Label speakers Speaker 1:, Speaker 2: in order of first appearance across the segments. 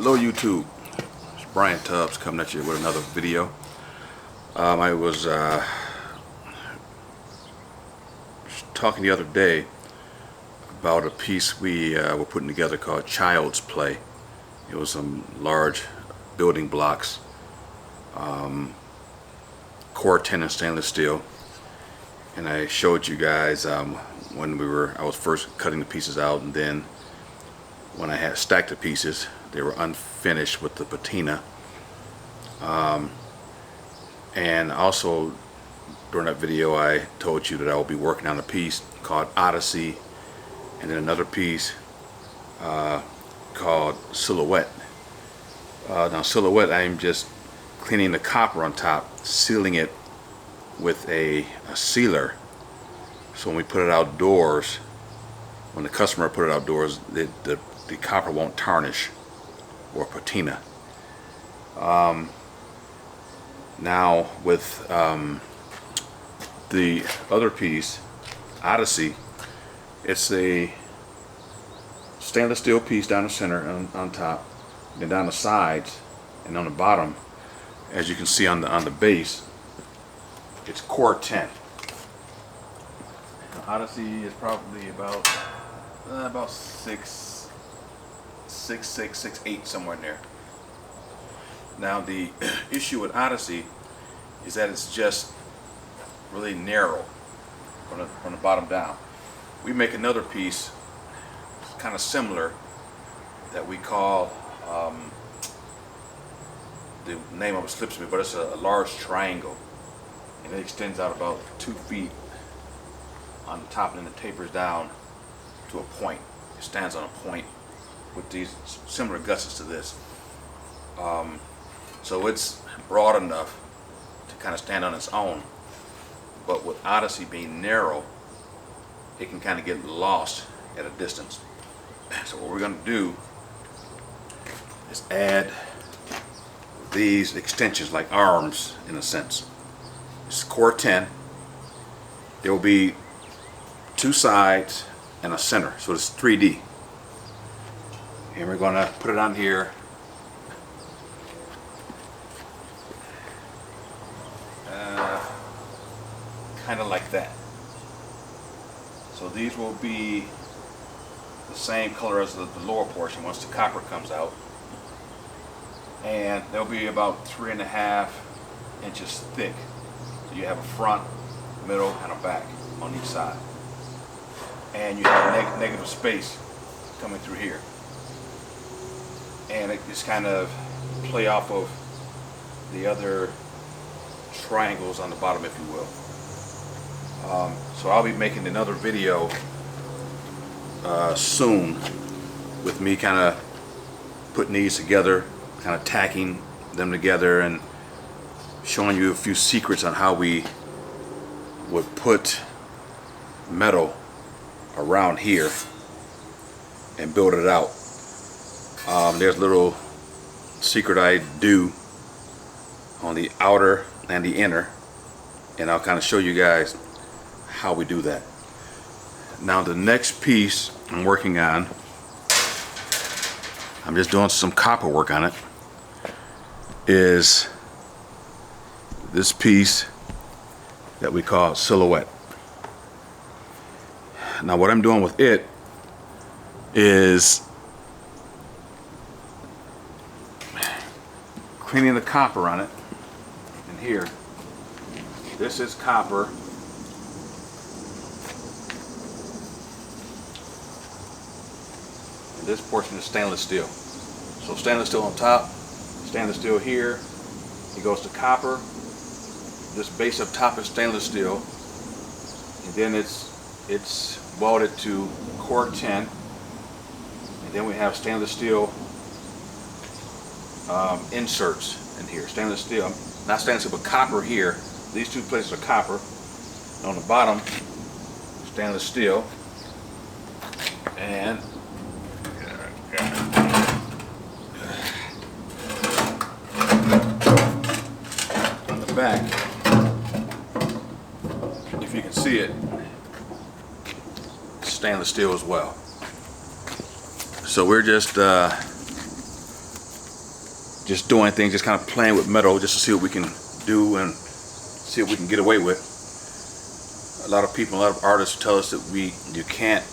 Speaker 1: Hello YouTube, it's Brian Tubbs coming at you with another video. I was talking the other day about a piece we were putting together called Child's Play. It was some large building blocks, Corten and stainless steel, and I showed you guys when I was first cutting the pieces out, and then when I had stacked the pieces, they were unfinished with the patina. And also during that video I told you that I will be working on a piece called Odyssey, and then another piece called Silhouette. Now Silhouette, I'm just cleaning the copper on top, sealing it with a sealer, so when we put it outdoors, when the customer put it outdoors, the copper won't tarnish or patina. Now with the other piece, Odyssey, it's a stainless steel piece down the center on top, then down the sides, and on the bottom, as you can see on the base, it's Corten. Odyssey is probably about 6'6", 6'8", somewhere in there. Now the issue with Odyssey is that it's just really narrow from the bottom down. We make another piece kind of similar that we call, the name of it slips me, but it's a large triangle, and it extends out about 2 feet on the top, and then it tapers down to a point. It stands on a point with these similar gussets to this. So it's broad enough to kind of stand on its own, but with Odyssey being narrow, it can kind of get lost at a distance. So what we're going to do is add these extensions, like arms in a sense. It's Corten. There will be 2 sides and a center, so it's 3D. And we're going to put it on here. Kind of like that. So these will be the same color as the lower portion once the copper comes out, and they'll be about 3.5 inches thick. So you have a front, middle, and a back on each side, and you have negative space coming through here, and it just kind of play off of the other triangles on the bottom, if you will. So I'll be making another video soon with me kind of putting these together, kind of tacking them together, and showing you a few secrets on how we would put metal around here and build it out. There's a little secret I do on the outer and the inner, and I'll kind of show you guys how we do that. Now the next piece I'm working on, I'm just doing some copper work on it, is this piece that we call Silhouette. Now what I'm doing with it is cleaning the copper on it. And here, this is copper, and this portion is stainless steel. So stainless steel on top, stainless steel here, it goes to copper. This base up top is stainless steel, and then it's welded to Corten, and then we have stainless steel inserts in here. Stainless steel, not stainless steel, but copper here. These 2 places are copper. And on the bottom, stainless steel, and on the back, if you can see it, stainless steel as well. So we're just just doing things, just kind of playing with metal just to see what we can do and see what we can get away with. A lot of people, a lot of artists tell us that you can't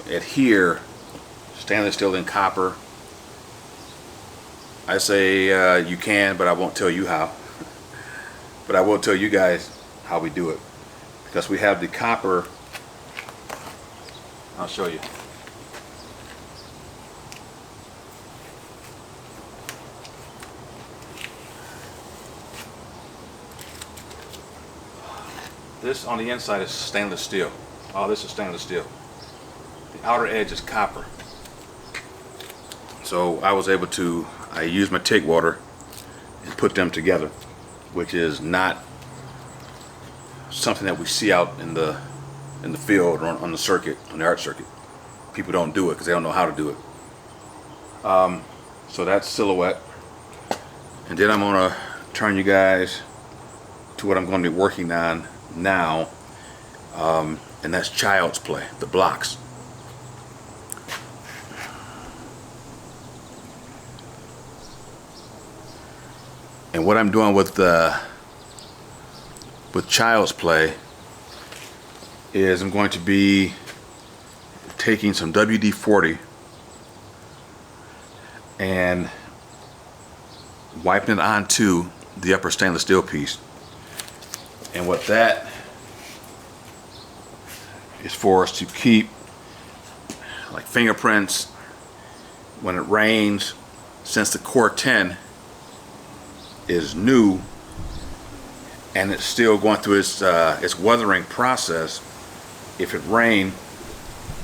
Speaker 1: adhere stainless steel and copper. I say you can, but I won't tell you how. But I will tell you guys how we do it, because we have the copper. I'll show you. This on the inside is stainless steel. Oh, this is stainless steel. The outer edge is copper. So I was able to, I used my TIG welder and put them together, which is not something that we see out in the field or on the circuit, on the art circuit. People don't do it because they don't know how to do it. So that's silhouette. And then I'm going to turn you guys to what I'm going to be working on now, and that's child's play, the blocks. And what I'm doing with child's play is I'm going to be taking some WD-40 and wiping it onto the upper stainless steel piece. And what that is for is to keep, like, fingerprints when it rains. Since the Corten is new and it's still going through its weathering process, if it rained,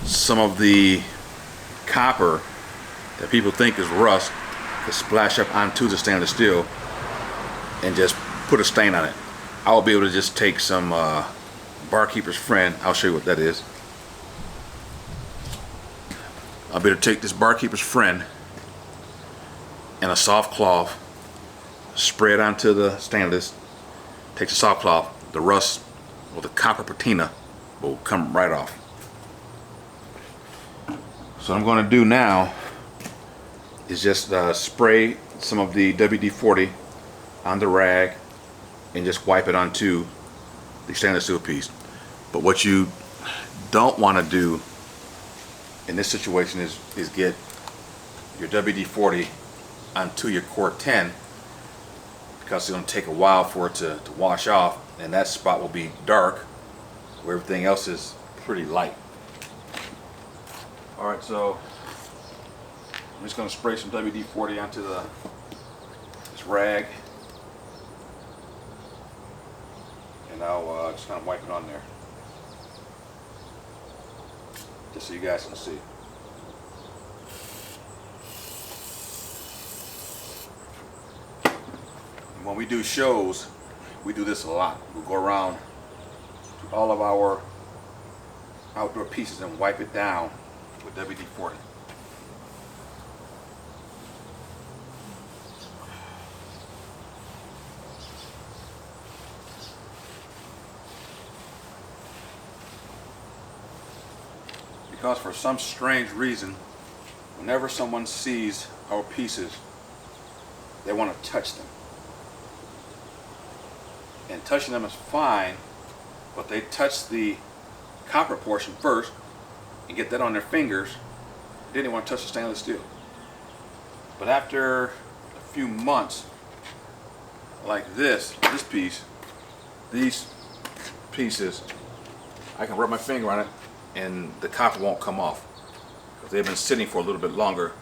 Speaker 1: some of the copper that people think is rust could splash up onto the stainless steel and just put a stain on it. I will be able to just take some barkeeper's friend. I'll show you what that is. I'll be able to take this barkeeper's friend and a soft cloth, spray it onto the stainless, take the soft cloth, the rust or the copper patina will come right off. So what I'm going to do now is just spray some of the WD-40 on the rag and just wipe it onto the stainless steel piece. But what you don't want to do in this situation is get your WD-40 onto your Corten, because it's going to take a while for it to wash off, and that spot will be dark where everything else is pretty light. Alright, so I'm just going to spray some WD-40 onto this rag, and I'll just kind of wipe it on there, just so you guys can see. And when we do shows, we do this a lot. We'll go around to all of our outdoor pieces and wipe it down with WD-40. Because for some strange reason, whenever someone sees our pieces, they want to touch them. And touching them is fine, but they touch the copper portion first and get that on their fingers, then they want to touch the stainless steel. But after a few months, like this piece, these pieces, I can rub my finger on it and the copper won't come off, because they've been sitting for a little bit longer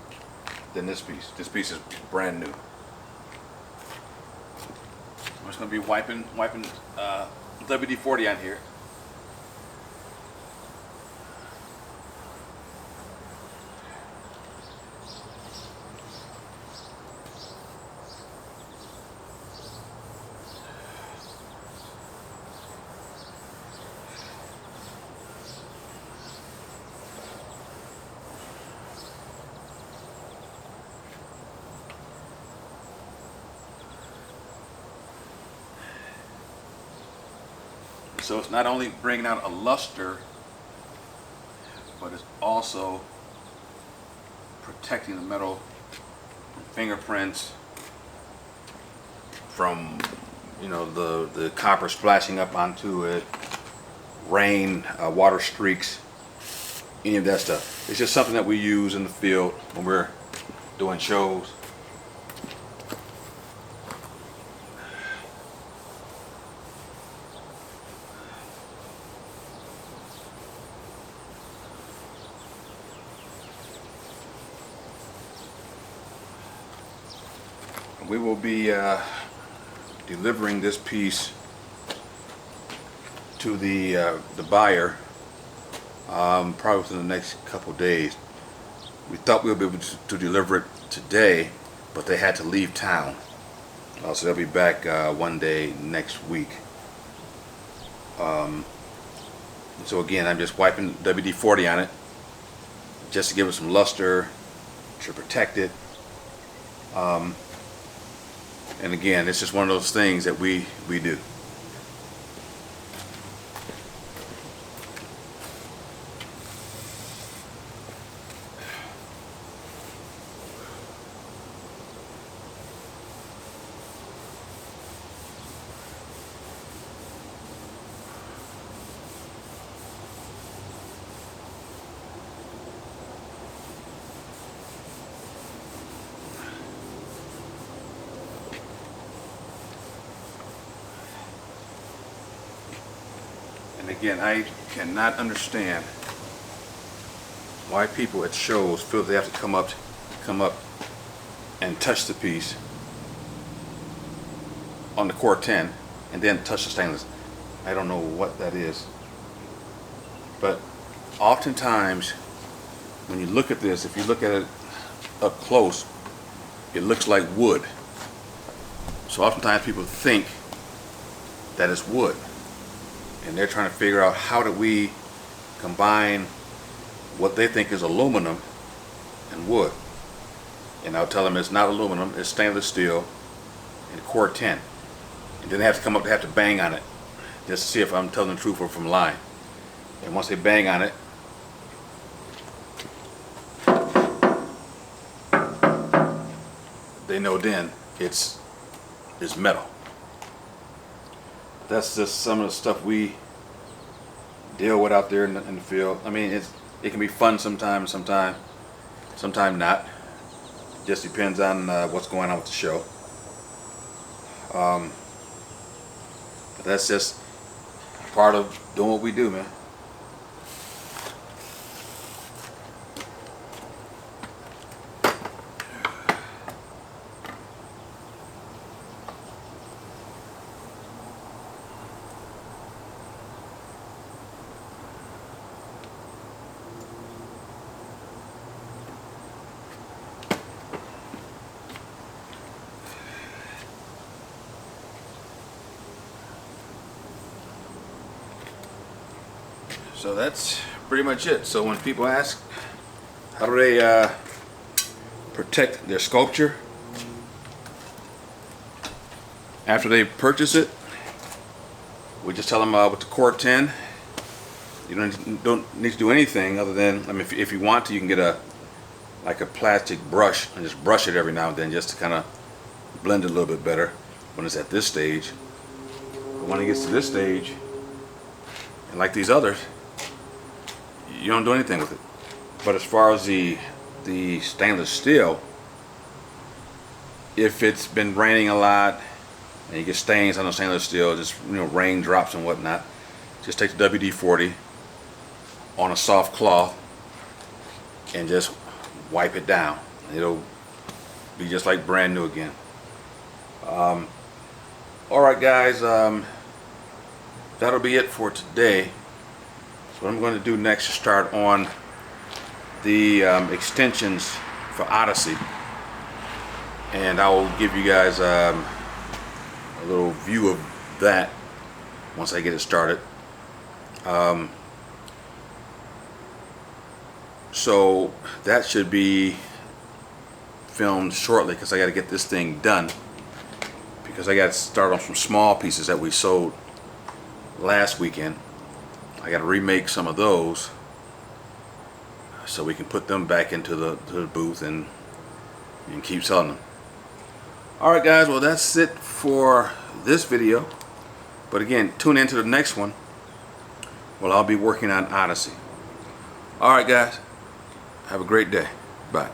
Speaker 1: than this piece. This piece is brand new. I'm just going to be wiping WD-40 on here. So it's not only bringing out a luster, but it's also protecting the metal fingerprints from, you know, the copper splashing up onto it, rain, water streaks, any of that stuff. It's just something that we use in the field when we're doing shows. We will be delivering this piece to the buyer probably within the next couple days. We thought we would be able to deliver it today, but they had to leave town, so they'll be back one day next week. So again, I'm just wiping WD-40 on it just to give it some luster, to protect it. And again, it's just one of those things that we do. And again, I cannot understand why people at shows feel they have to come up and touch the piece on the Corten and then touch the stainless. I don't know what that is. But oftentimes when you look at this, if you look at it up close, it looks like wood. So oftentimes people think that it's wood. And they're trying to figure out how do we combine what they think is aluminum and wood. And I'll tell them it's not aluminum, it's stainless steel and Corten. And then they have to come up, they have to bang on it just to see if I'm telling the truth or if I'm lying. And once they bang on it, they know then it's metal. That's just some of the stuff we deal with out there in the field. I mean, it can be fun sometimes, sometimes not. Just depends on what's going on with the show. But that's just part of doing what we do, man. So that's pretty much it. So when people ask, how do they protect their sculpture after they purchase it, we just tell them with the Corten, you don't need to do anything other than, I mean, if you want to, you can get a plastic brush and just brush it every now and then just to kind of blend it a little bit better when it's at this stage. But when it gets to this stage, and like these others, you don't do anything with it. But as far as the stainless steel, if it's been raining a lot and you get stains on the stainless steel, just, you know, raindrops and whatnot, just take the WD-40 on a soft cloth and just wipe it down. It'll be just like brand new again. Alright guys, that'll be it for today. So what I'm going to do next is start on the extensions for Odyssey, and I will give you guys a little view of that once I get it started. So that should be filmed shortly because I got to get this thing done, because I got to start on some small pieces that we sold last weekend. I got to remake some of those so we can put them back into the booth and and keep selling them. Alright guys, well that's it for this video. But again, tune into the next one. Well, I'll be working on Odyssey. Alright guys, have a great day. Bye.